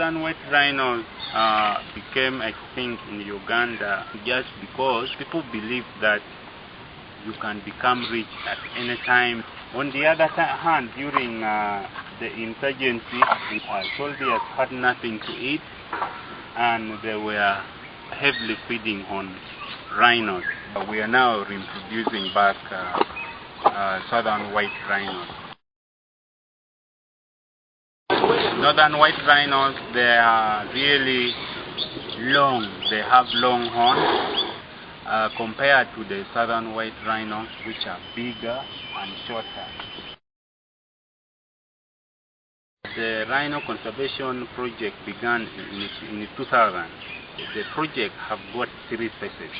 southern white rhinos became extinct in Uganda just because people believe that you can become rich at any time. On the other hand, during the insurgency, soldiers had nothing to eat and they were heavily feeding on rhinos. We are now reintroducing back southern white rhinos. Northern white rhinos, they are really long. They have long horns compared to the southern white rhinos, which are bigger and shorter. The Rhino Conservation Project began in 2000. The project have got 3 phases.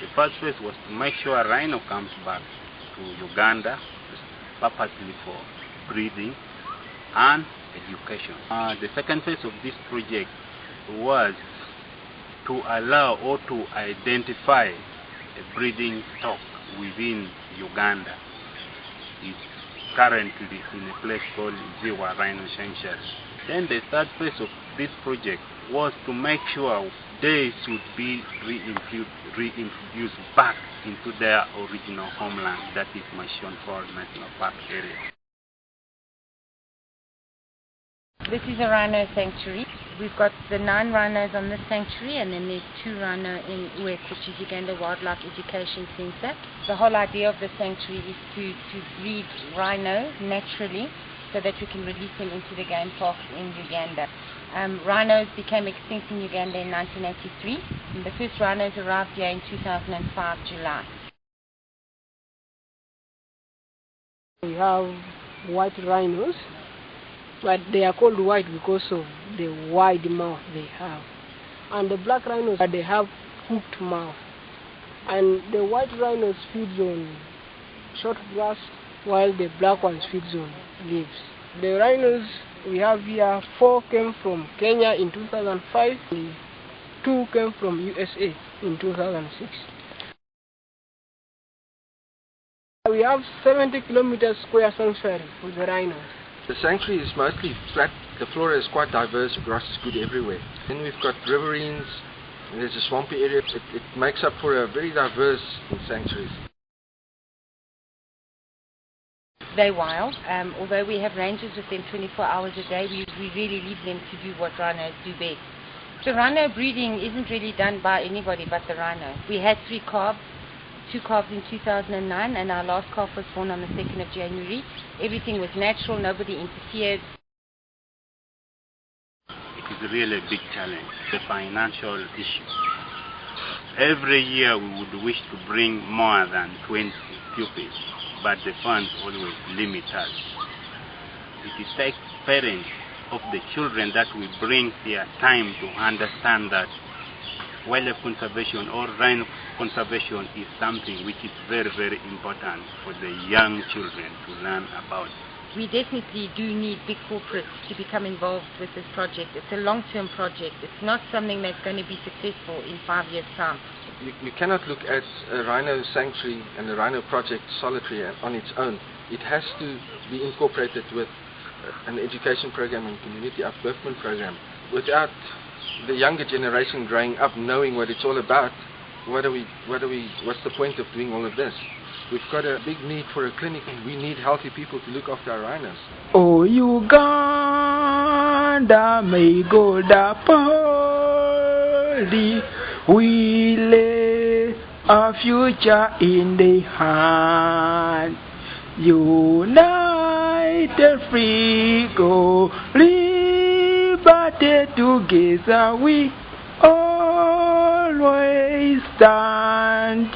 The first phase was to make sure a rhino comes back to Uganda, purposely for breeding and education. The second phase of this project was to allow or to identify a breeding stock within Uganda. It's currently in a place called Ziwa Rhino Sanctuary. Then the third phase of this project was to make sure they should be reintroduced back into their original homeland, that is Mashon Falls National Park area. This is a rhino sanctuary. We've got the 9 rhinos on this sanctuary, and then there's 2 rhino in Uwek, which is Uganda Wildlife Education Center. The whole idea of the sanctuary is to breed rhinos naturally so that we can release them into the game parks in Uganda. Rhinos became extinct in Uganda in 1983, and the first rhinos arrived here in 2005, July. We have white rhinos, but they are called white because of the wide mouth they have. And the black rhinos, they have hooked mouth. And the white rhinos feeds on short grass, while the black ones feeds on leaves. The rhinos we have here, 4 came from Kenya in 2005, and 2 came from USA in 2006. We have 70 kilometers square sanctuary for the rhinos. The sanctuary is mostly flat. The flora is quite diverse. Grass is good everywhere. Then we've got riverines. There's a swampy area. It makes up for a very diverse sanctuary. They're wild. Although we have rangers with them 24 hours a day, we really leave them to do what rhinos do best. So rhino breeding isn't really done by anybody but the rhino. We had 3 calves. 2 calves in 2009, and our last calf was born on the 2nd of January. Everything was natural, nobody interfered. It is really a big challenge, the financial issue. Every year we would wish to bring more than 20 pupils, but the funds always limit us. It takes parents of the children that we bring here time to understand that wildlife conservation or rhino conservation is something which is very, very important for the young children to learn about. We definitely do need big corporates to become involved with this project. It's a long-term project. It's not something that's going to be successful in 5 years' time. You cannot look at a rhino sanctuary and a rhino project solitary on its own. It has to be incorporated with an education program and community upliftment program. Without the younger generation growing up knowing what it's all about, what's the point of doing all of this? We've got a big need for a clinic, and we need healthy people to look after our rhinos. Oh, Uganda, may go da party. We lay our future in the hand. United, free, go, liberty together we always stand.